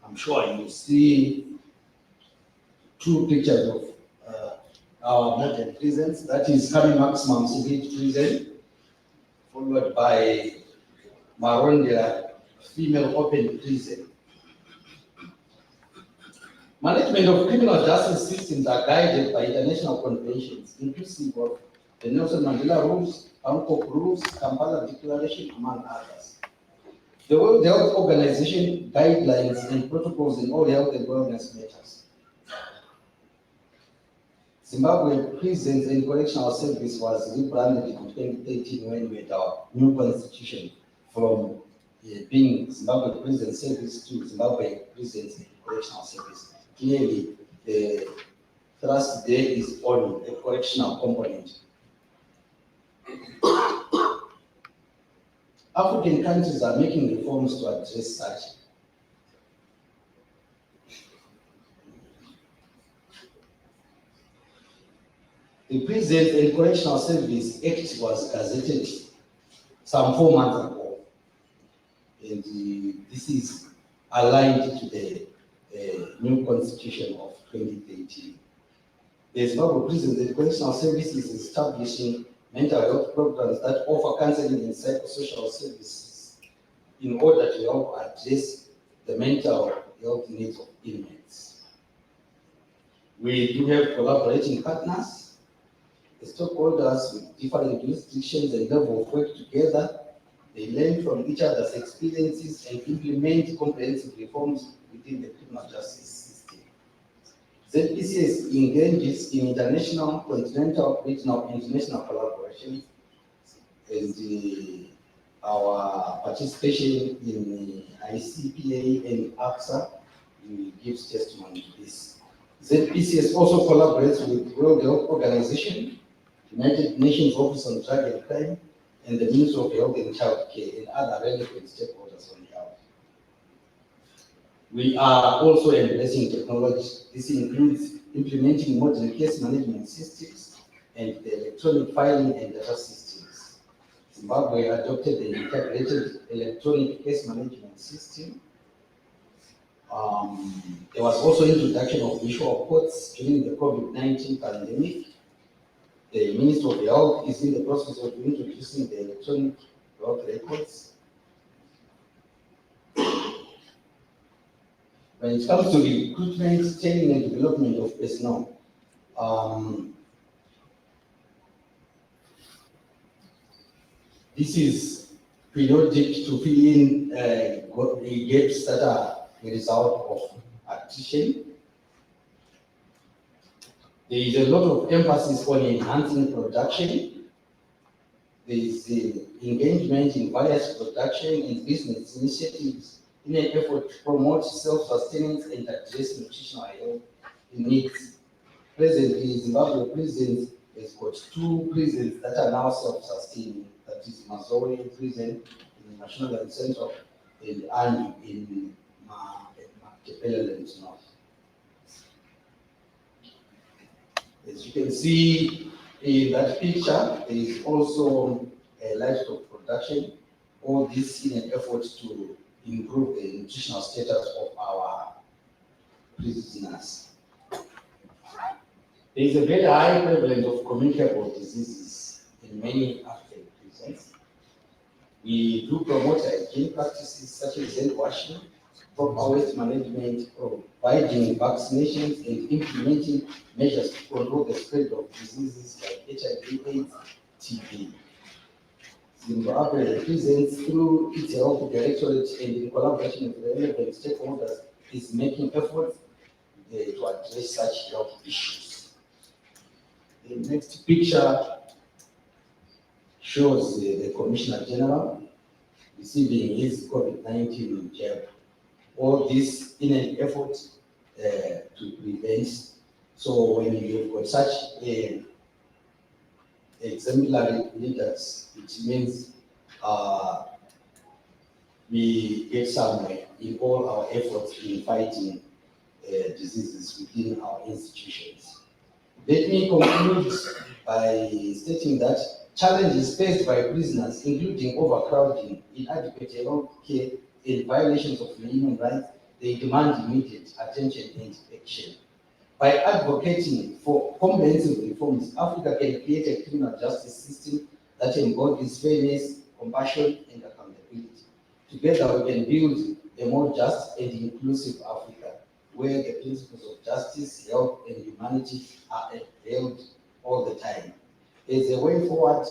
Speaker 8: I'm sure you see 2 pictures of our modern prisons. That is Kami Maximum Security Prison, followed by Marondera Female Open Prison. Management of criminal justice systems are guided by international conventions, inclusive of the Nelson Mandela Rules, Bangkok Rules, Kampala Declaration, among others. The World Health Organization guidelines and protocols in all health and wellness matters. Zimbabwe Prisons and Correctional Service was rebranded in 2013 when we had our new constitution from being Zimbabwe Prison Service to Zimbabwe Prisons and Correctional Service. Clearly, the thrust there is on a correctional component. African countries are making reforms to address such. The Prisons and Correctional Service Act was gazetted some 4 months ago, and this is aligned to the new constitution of 2013. The Zimbabwe Prisons and Correctional Service is establishing mental health programs that offer counseling and psychosocial services in order to help address the mental health needs of inmates. We do have collaborating partners, the stakeholders with different jurisdictions and level of work together. They learn from each other's experiences and implement comprehensive reforms within the criminal justice system. ZPCS engages in international, continental, regional, and international collaboration, and our participation in the ICPA and AXA gives testimony to this. ZPCS also collaborates with World Health Organization, United Nations Office on Drug and Crime, and the Ministry of Health and Child Care and other relevant stakeholders on the health. We are also embracing technology. This includes implementing modern case management systems and the electronic filing and data systems. Zimbabwe adopted the integrated electronic case management system. There was also introduction of visual courts during the COVID-19 pandemic. The Ministry of Health is in the process of introducing the electronic health records. When it comes to recruitment, training, and development of personnel, this is periodic to fill in the gaps that are the result of attrition. There is a lot of emphasis on enhancing production. There is engagement in various production and business initiatives in an effort to promote self-sustenance and address nutritional health needs. Presently, Zimbabwe prisons has got 2 prisons that are now self-sustaining. That is Mazoe prison in the National and Central, and Andu in Matabeleland North. As you can see in that picture, there is also a livestock production. All this in an effort to improve the nutritional status of our prisoners. There is a very high prevalence of communicable diseases in many African prisons. We do promote hygiene practices such as hand washing, proper waste management, providing vaccinations, and implementing measures to control the spread of diseases like HIV/AIDS, TB. Zimbabwe presents through its health directorate and in collaboration with relevant stakeholders is making efforts to address such health issues. The next picture shows the Commissioner General receiving his COVID-19 jab. All this in an effort to prevent. So when you've got such exemplary leaders, it means we get somewhere in all our efforts in fighting diseases within our institutions. Let me conclude by stating that challenges faced by prisoners, including overcrowding, inadequate health care, and violations of human rights, they demand immediate attention and action. By advocating for comprehensive reforms, Africa can create a criminal justice system that embodies fairness, compassion, and accountability. Together, we can build a more just and inclusive Africa, where the principles of justice, health, and humanity are upheld all the time. As a way forward,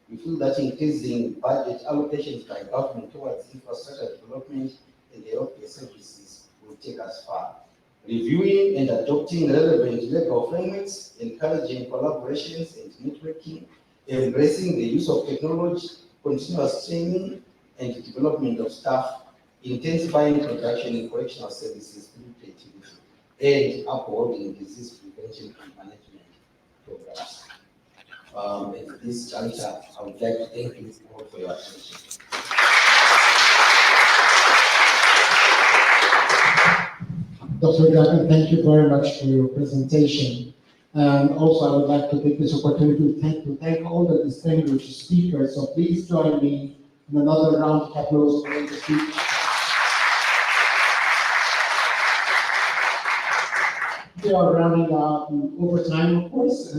Speaker 8: we feel that increasing budget allocations by government towards infrastructure development and healthcare services will take us far. Reviewing and adopting relevant legal frameworks, encouraging collaborations and networking, embracing the use of technology, continuous training and development of staff, intensifying production in correctional services through creativity, and upholding disease prevention and management programs. At this juncture, I would like to thank you all for your attention.
Speaker 3: Dr. Gavin, thank you very much for your presentation. And also, I would like to take this opportunity to thank all the distinguished speakers. So please join me in another round of applause for the speakers. We are running over time, of course,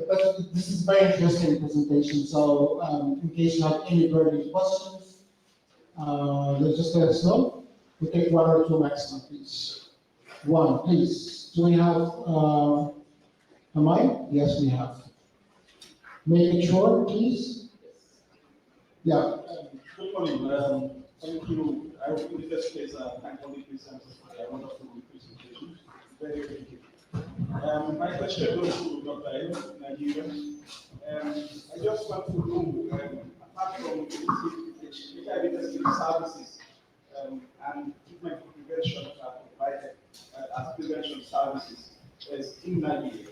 Speaker 3: but this is a very interesting presentation. So in case you have any burning questions, just let us know. We take 1 or 2 maximum, please. 1, please. Do we have a mic? Yes, we have. Make it short, please. Yeah,
Speaker 9: Good morning. Thank you. I will in the first place thank all the presenters for their wonderful presentation. Very, very good. My question goes to Dr. M, Nigeria. I just want to know, apart from HIV testing services and treatment prevention that are provided as prevention services in Nigeria,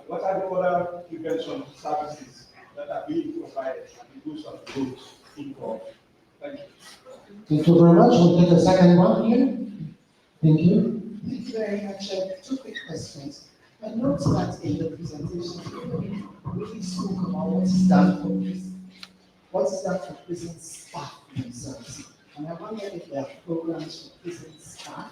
Speaker 9: what are the other prevention services that are being provided and the use of those involved? Thank you.
Speaker 3: Thank you very much. We'll take the second one here. Thank you.
Speaker 1: Thank you very much. Two quick questions. I note that in the presentation, you really spoke about what is done for prison. What is done for prison staff themselves? And I wonder if there are programs for prison staff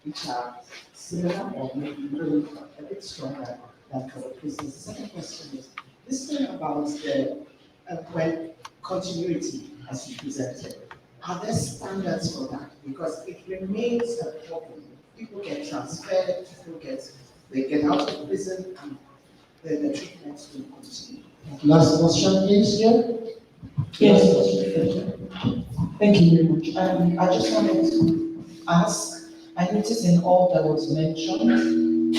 Speaker 1: which are similar or maybe really a bit stronger than for the prisons. The second question is this thing about the when continuity, as you presented. Are there standards for that? Because it remains a problem. People get transferred, they get out of prison, and then the treatment will continue.
Speaker 3: Last question, please, here.
Speaker 10: Yes. Thank you very much. I just wanted to ask, I noticed in all that was mentioned,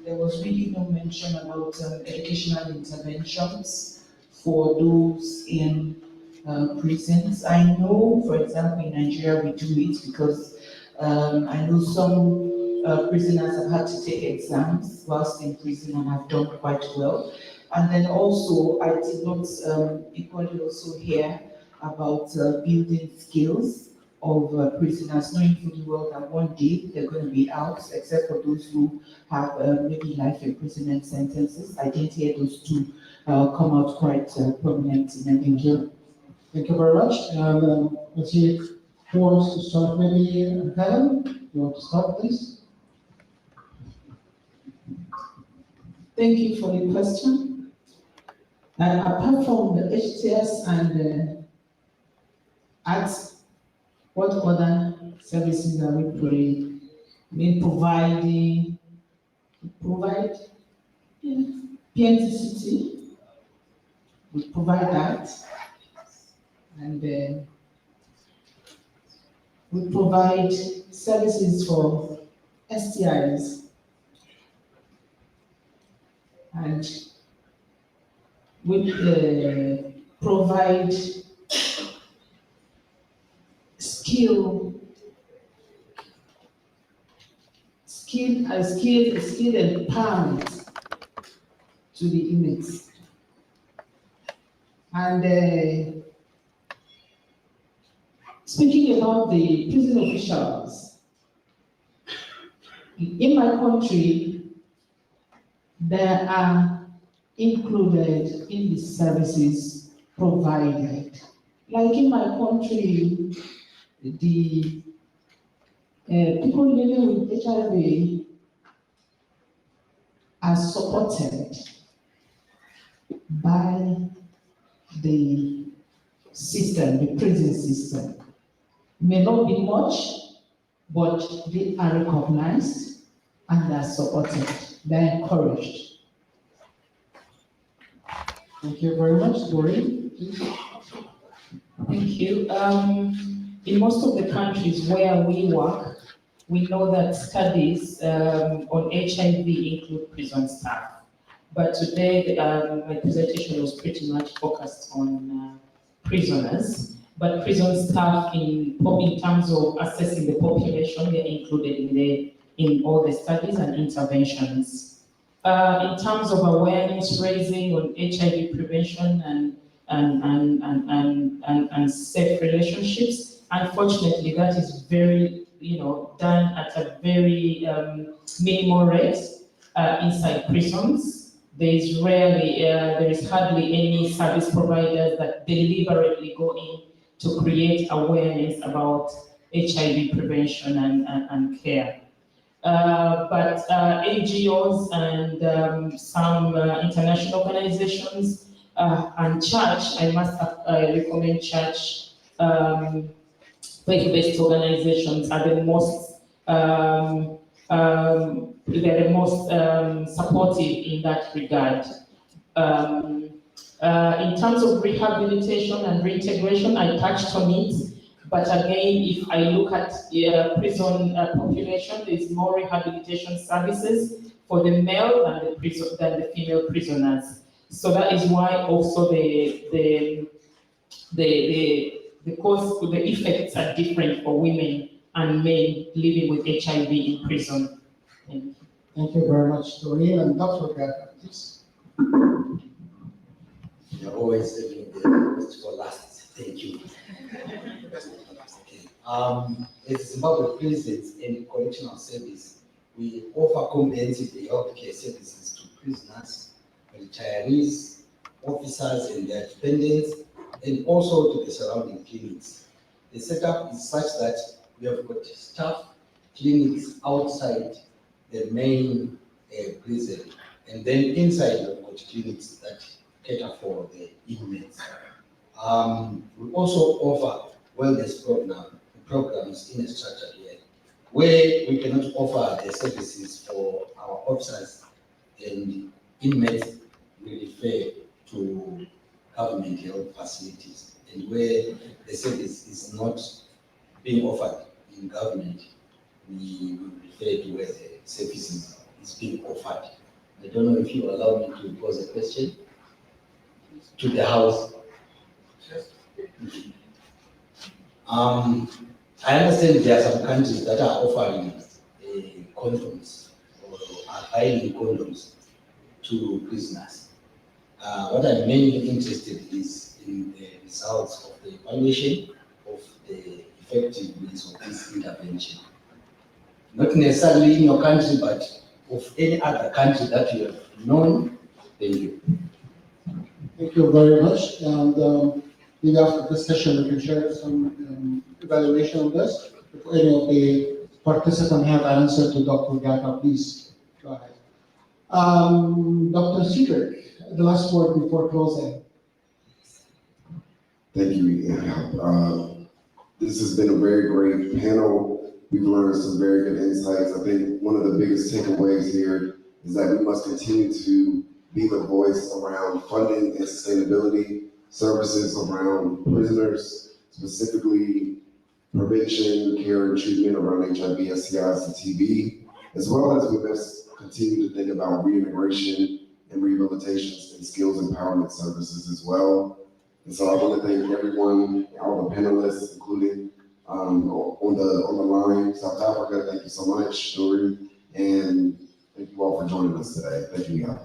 Speaker 10: there was really no mention about educational interventions for those in prisons. I know, for example, in Nigeria we do it because I know some prisoners have had to take exams whilst in prison and have done quite well. And then also, I did not equally also hear about building skills of prisoners, knowing fully well that one day they're going to be out, except for those who have maybe life imprisonment sentences. I didn't hear those two come out quite prominent in any.
Speaker 3: Thank you. Thank you very much. Let's see who wants to start. Maybe Helen, you want to start, please?
Speaker 5: Thank you for the question. Apart from the HTS and ACTS, what other services are we providing? Provide PNTCT, we provide that, and we provide services for STIs, and we provide skill empowerment to the inmates. And speaking about the prison officials, in my country, there are included in the services provided. Like in my country, the people living with HIV are supported by the system, the prison system. May not be much, but they are recognized and they are supported. They are encouraged.
Speaker 3: Thank you very much. Doreen, please.
Speaker 5: Thank you. In most of the countries where we work, we know that studies on HIV include prison staff. But today, my presentation was pretty much focused on prisoners. But prison staff, in terms of assessing the population, they're included in all the studies and interventions. In terms of awareness raising on HIV prevention and safe relationships, unfortunately, that is very, done at a very minimal rate inside prisons. There is hardly any service providers that deliberately go in to create awareness about HIV prevention and care. But NGOs and some international organizations and church, I must recommend church, faith-based organizations are the most supportive in that regard. In terms of rehabilitation and reintegration, I touched on it. But again, if I look at prison population, there's more rehabilitation services for the male than the female prisoners. So that is why also the cause, the effects are different for women and men living with HIV in prison. Thank you.
Speaker 3: Thank you very much, Doreen, and Dr. Gata, please.
Speaker 8: You're always saving the best for last. Thank you. Okay. As Zimbabwe Prisons and Correctional Service, we offer comprehensive healthcare services to prisoners, retirees, officers and their dependents, and also to the surrounding clinics. The setup is such that we have got staff clinics outside the main prison, and then inside we've got clinics that cater for the inmates. We also offer wellness programs in a structure here, where we cannot offer the services for our officers and inmates. We refer to government health facilities, and where the service is not being offered in government, we refer to where the services is being offered. I don't know if you allow me to pose a question to the House. I understand there are some countries that are offering condoms or are buying condoms to prisoners. What I'm mainly interested is in the results of the evaluation of the effectiveness of this intervention. Not necessarily in your country, but of any other country that you have known. Thank you.
Speaker 3: Thank you very much. And maybe after this session, we can share some evaluation on this. If any of the participants have answer to Dr. Gata, please go ahead. Dr. Cedric, the last word before closing.
Speaker 4: Thank you, Ian. This has been a very great panel. We've learned some very good insights. I think one of the biggest takeaways here is that we must continue to be the voice around funding and sustainability services around prisoners, specifically prevention, care, and treatment around HIV, STIs, and TB, as well as we must continue to think about reintegration and rehabilitation and skills empowerment services as well. And so I want to thank everyone, all the panelists, including on the line, South Africa. Thank you so much, Doreen, and thank you all for joining us today. Thank you, Ian.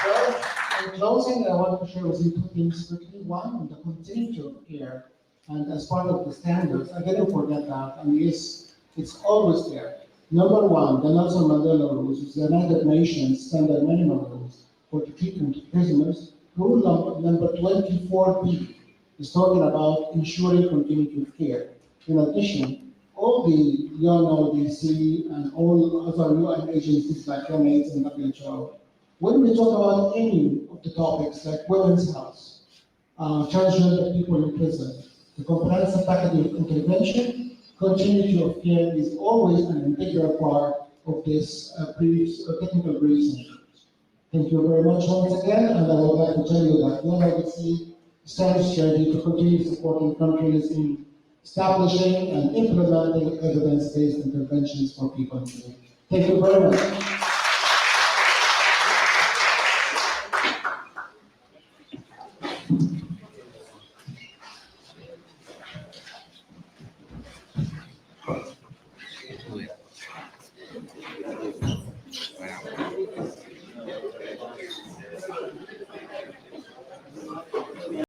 Speaker 3: Well, in closing, I want to share with you two things quickly. One, on the continuity of care, and as part of the standards, I didn't forget that, and yes, it's always there. Number one, the Nelson Mandela rules, which is the United Nations standard minimum rules for the treatment of prisoners. Rule number 24B is talking about ensuring continuity of care. In addition, all the UNODC and all other UN agencies like UNAIDS and WHO, when we talk about any of the topics like women's health, transgender people in prison, the comprehensive package of intervention, continuity of care is always an integral part of this technical briefing. Thank you very much once again, and I would like to tell you that UNODC stands ready to continue supporting countries in establishing and implementing evidence-based interventions for people in need. Thank you very much.